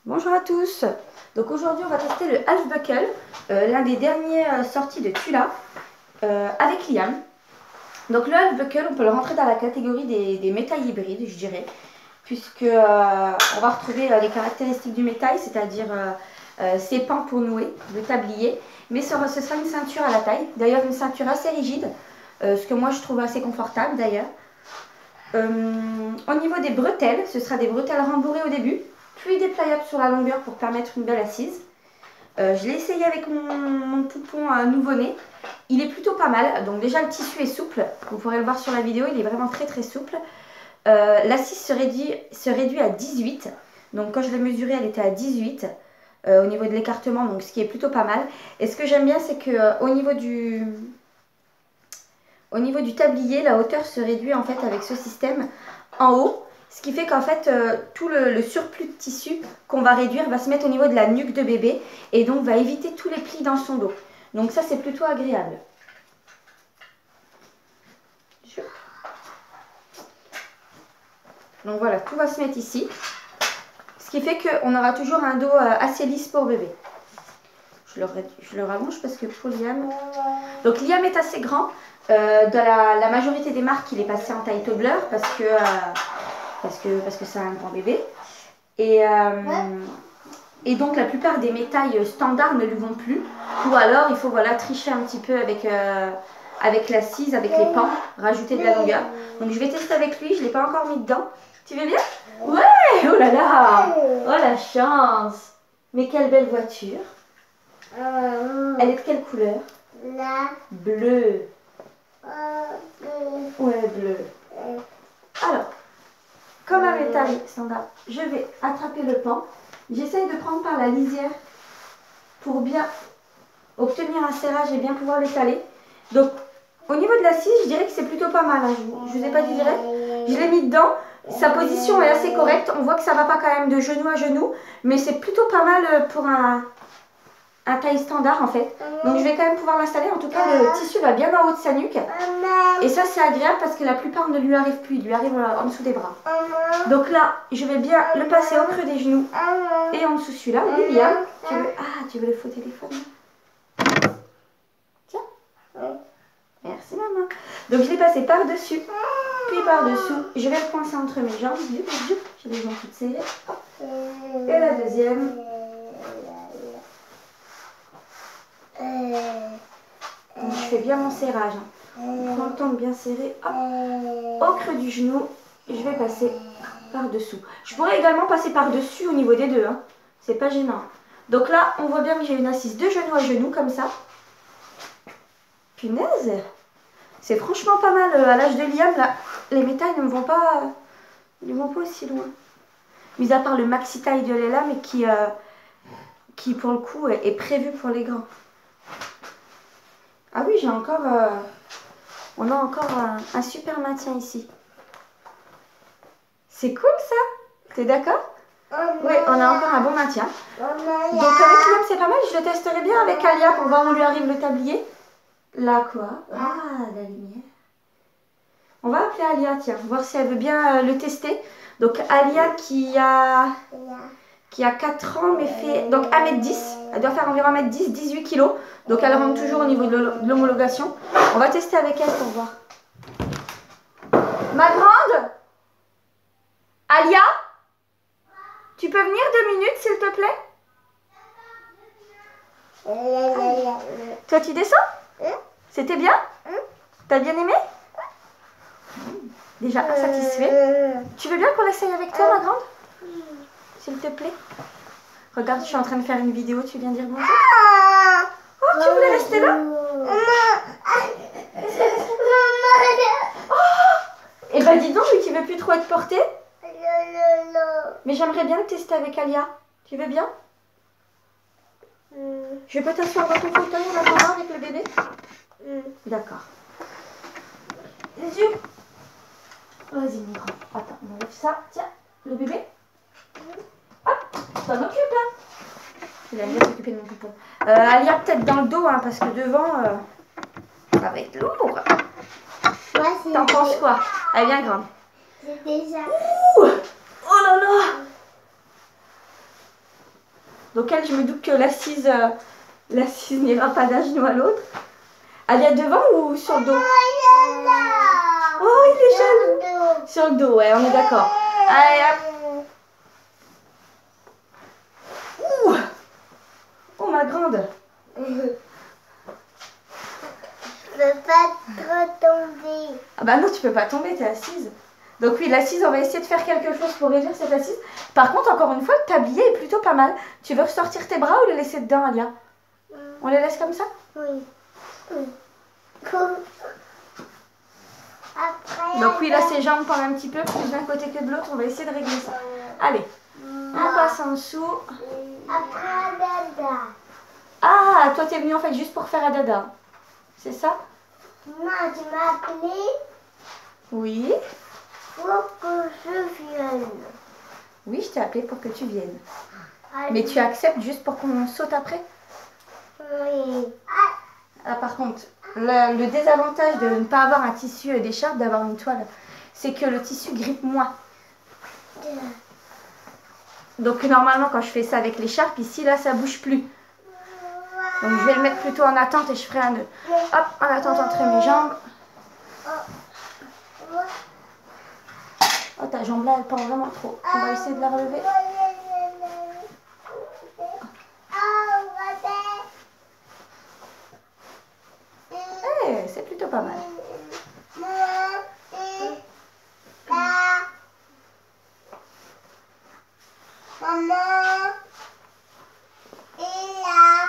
Bonjour à tous. Donc aujourd'hui on va tester le Half Buckle, l'un des derniers sorties de Tula avec Liam. Donc le Half Buckle, on peut le rentrer dans la catégorie des métails hybrides, je dirais, puisque on va retrouver les caractéristiques du métal, c'est-à-dire ses pans pour nouer, le tablier, mais ce sera une ceinture à la taille, d'ailleurs une ceinture assez rigide, ce que moi je trouve assez confortable d'ailleurs. Au niveau des bretelles, ce sera des bretelles rembourrées au début, puis dépliables sur la longueur pour permettre une belle assise. Je l'ai essayé avec mon poupon nouveau-né. Il est plutôt pas mal. Donc déjà le tissu est souple. Vous pourrez le voir sur la vidéo. Il est vraiment très souple. L'assise se réduit à 18. Donc quand je l'ai mesurée, elle était à 18 au niveau de l'écartement. Donc ce qui est plutôt pas mal. Et ce que j'aime bien, c'est que au niveau du tablier, la hauteur se réduit en fait avec ce système en haut. Ce qui fait qu'en fait, tout le surplus de tissu qu'on va réduire va se mettre au niveau de la nuque de bébé et donc va éviter tous les plis dans son dos. Donc ça, c'est plutôt agréable. Donc voilà, tout va se mettre ici. Ce qui fait qu'on aura toujours un dos assez lisse pour bébé. Je le rallonge parce que pour Liam... Donc Liam est assez grand. Dans la majorité des marques, il est passé en taille toddler parce que c'est un grand bébé. Et donc la plupart des métailles standards ne lui vont plus. Ou alors il faut tricher un petit peu avec l'assise, avec les pans, rajouter de la longueur. Donc je vais tester avec lui, je ne l'ai pas encore mis dedans. Tu veux bien? Ouais! Oh là là! Oh la chance! Mais quelle belle voiture! Elle est de quelle couleur? Bleu. Ouais, bleu. Alors, comme un métal standard, je vais attraper le pan. J'essaye de prendre par la lisière pour bien obtenir un serrage et bien pouvoir l'étaler. Donc, au niveau de l'assise, je dirais que c'est plutôt pas mal. Hein. Je vous ai pas dit direct. Je l'ai mis dedans. Sa position est assez correcte. On voit que ça va pas quand même de genou à genou. Mais c'est plutôt pas mal pour un taille standard en fait. Donc je vais quand même pouvoir l'installer. En tout cas, le tissu va bien en haut de sa nuque. Et ça, c'est agréable parce que la plupart ne lui arrive plus. Il lui arrive en dessous des bras. Donc là, je vais bien le passer au creux des genoux et en dessous celui-là. Oui, Liam, tu veux le faux téléphone? Tiens. Merci maman. Donc je l'ai passé par-dessus, puis par-dessous. Je vais le coincer entre mes jambes. J'ai les jambes toutes serrées. Et la deuxième. Donc je fais bien mon serrage. Je prends le temps de bien serrer. Hop. Au creux du genou, je vais passer par-dessous. Je pourrais également passer par-dessus au niveau des deux. Hein. C'est pas gênant. Donc là, on voit bien que j'ai une assise de genou à genou comme ça. Punaise! C'est franchement pas mal. À l'âge de Liam, là, les métailles ne vont pas aussi loin. Mis à part le maxi taille de Léla, mais qui pour le coup est prévu pour les grands. Ah oui, on a encore un super maintien ici. C'est cool ça? T'es d'accord? Oui, on a encore un bon maintien. Donc avec Liam, c'est pas mal. Je le testerai bien avec Alia pour voir où lui arrive le tablier. Là quoi? Ah, la lumière. On va appeler Alia, tiens, voir si elle veut bien le tester. Donc Alia qui a 4 ans, mais fait donc 1m10. Elle doit faire environ 1m10, 18 kg. Donc elle rentre toujours au niveau de l'homologation. On va tester avec elle pour voir. Ma grande Alia, tu peux venir 2 minutes s'il te plaît? Toi tu descends? C'était bien? T'as bien aimé? Déjà satisfait. Tu veux bien qu'on l'essaye avec toi ma grande? S'il te plaît. Regarde, je suis en train de faire une vidéo, tu viens dire bonjour? Oh, tu voulais rester là? Oh, eh ben dis donc, lui qui veut plus trop être porté. Mais j'aimerais bien le tester avec Alia. Tu veux bien? Je peux t'asseoir dans ton fauteuil en attendant avec le bébé? D'accord. Les yeux. Vas-y mon grand. Attends, on enlève ça. Tiens, le bébé. Hop, t'en occupes là. Il a bien s'occuper de mon poupon. Alia peut-être dans le dos hein, parce que devant ça va être lourd. T'en penses quoi? Elle est bien grande. C'est déjà. Ouh, oh là là. Donc elle, je me doute que l'assise n'ira pas d'un genou à l'autre. Alia devant ou sur le dos? Oh, il est jaloux. Sur le dos, ouais, on est d'accord. Allez, hop. Ouh. Oh, ma grande. Je peux pas trop tomber. Ah bah non, tu peux pas tomber, t'es assise. Donc oui, l'assise, on va essayer de faire quelque chose pour réduire cette assise. Par contre, encore une fois, le tablier est plutôt pas mal. Tu veux ressortir tes bras ou les laisser dedans, Alia? On les laisse comme ça? Oui. Après, Donc oui, là, ses jambes pendent un petit peu, plus d'un côté que de l'autre. On va essayer de régler ça. Allez, on passe en dessous. après, dada. Ah, toi, t'es venu en fait juste pour faire Adada. C'est ça? Non, tu m'as appelé Oui. pour que je vienne. Oui, je t'ai appelé pour que tu viennes. Allez. Mais tu acceptes juste pour qu'on saute après? Oui. Ah, par contre, le désavantage de ne pas avoir un tissu d'écharpe, d'avoir une toile, c'est que le tissu grippe moins. Donc normalement, quand je fais ça avec l'écharpe, ici, là, ça bouge plus. Donc je vais le mettre plutôt en attente et je ferai un nœud. Hop, en attente entre mes jambes. Oh, ta jambe là, elle pend vraiment trop. On va essayer de la relever. Eh, c'est plutôt pas mal. Maman est là.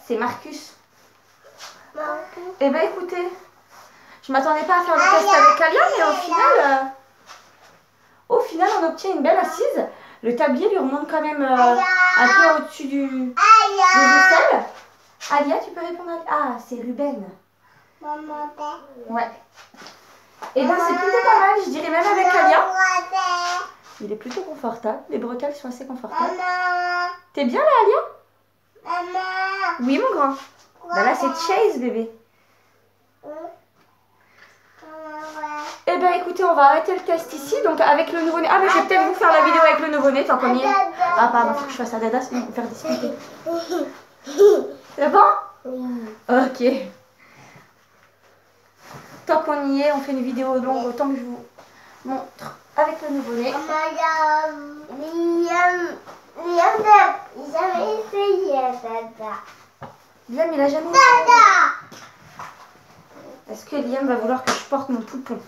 C'est Marcus. Maman. Eh ben écoutez, je m'attendais pas à faire le test avec Alia, mais au final, on obtient une belle assise. Le tablier lui remonte quand même un peu au-dessus des aisselles. Alia, tu peux répondre à... Ah, c'est Ruben. Maman. Ouais. Et ben c'est plutôt pas mal, je dirais même avec Alia. Il est plutôt confortable. Les bretelles sont assez confortables. T'es bien là, Alia? Maman. Oui, mon grand. Ben là, c'est Chase, bébé. Eh ben écoutez, on va arrêter le test ici. Donc avec le nouveau-né. Ah, mais je vais peut-être vous faire la vidéo avec le nouveau-né tant qu'on y est. Ah, pardon, faut que je fasse à Dada, sinon on va me faire discuter. C'est bon? Oui. Ok. Tant qu'on y est, on fait une vidéo longue, autant que je vous montre avec le nouveau-né. Liam n'a jamais essayé Dada. Liam, il a jamais... Dada. Est-ce que Liam va vouloir que je porte mon poupon?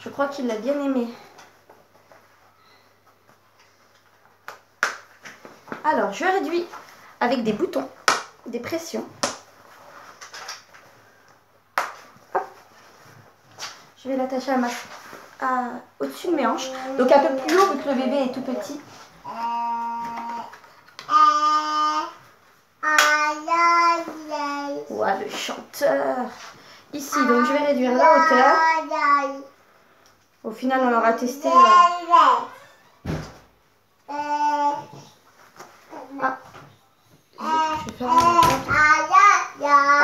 Je crois qu'il l'a bien aimé. Alors, je réduis avec des boutons, des pressions. Hop. Je vais l'attacher au-dessus de mes hanches. Donc un peu plus haut vu que le bébé est tout petit. Ouah, le chanteur. Ici, donc je vais réduire la hauteur. Au final, on aura testé... Ah, je vais faire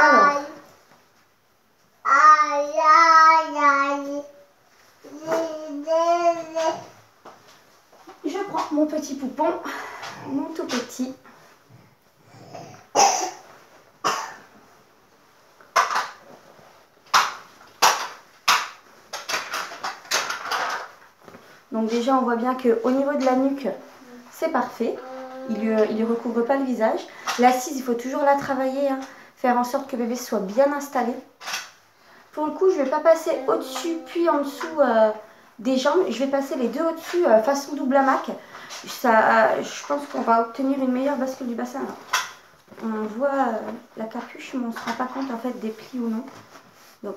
alors, je prends mon petit poupon, mon tout petit. Donc déjà, on voit bien qu'au niveau de la nuque, c'est parfait. Il lui recouvre pas le visage. L'assise, il faut toujours la travailler, hein. Faire en sorte que bébé soit bien installé. Pour le coup, je ne vais pas passer au-dessus puis en dessous des jambes. Je vais passer les deux au-dessus façon double hamac. Je pense qu'on va obtenir une meilleure bascule du bassin. On voit la capuche, mais on ne se rend pas compte en fait des plis ou non. Donc,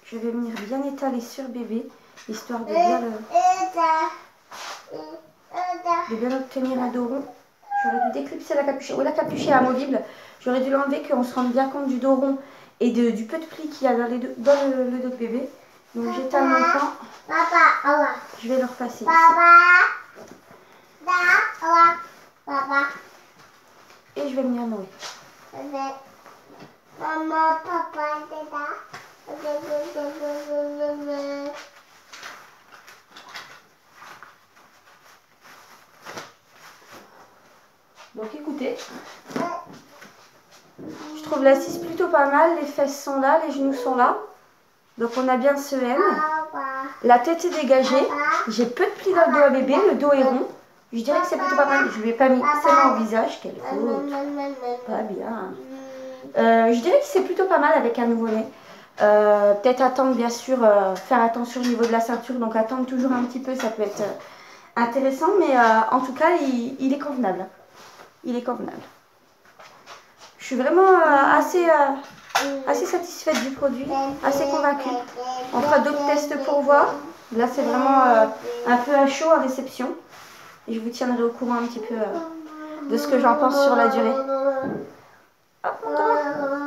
je vais venir bien étaler sur bébé, histoire de bien obtenir un dos rond. J'aurais dû déclipser la capuche. Oui, la capuche est amovible. J'aurais dû l'enlever, qu'on se rende bien compte du dos rond et du peu de plis qu'il y a dans le dos de bébé. Donc j'étale mon temps. Je vais le repasser ici. Et je vais venir nouer. Maman, papa, dada. Donc écoutez, je trouve la 6 plutôt pas mal. Les fesses sont là, les genoux sont là. Donc on a bien ce M. La tête est dégagée. J'ai peu de plis dans le dos à bébé, le dos est rond. Je dirais que c'est plutôt pas mal. Je lui ai pas mis ses mains au visage, quelle faute. Pas bien. Je dirais que c'est plutôt pas mal avec un nouveau-né. Peut-être attendre, bien sûr, faire attention au niveau de la ceinture. Donc attendre toujours un petit peu, ça peut être intéressant. Mais en tout cas, il est convenable. Il est convenable. Je suis vraiment assez satisfaite du produit, assez convaincue. On fera d'autres tests pour voir. Là, c'est vraiment un peu à chaud à réception. Et je vous tiendrai au courant un petit peu de ce que j'en pense sur la durée. Hop, mon doigt.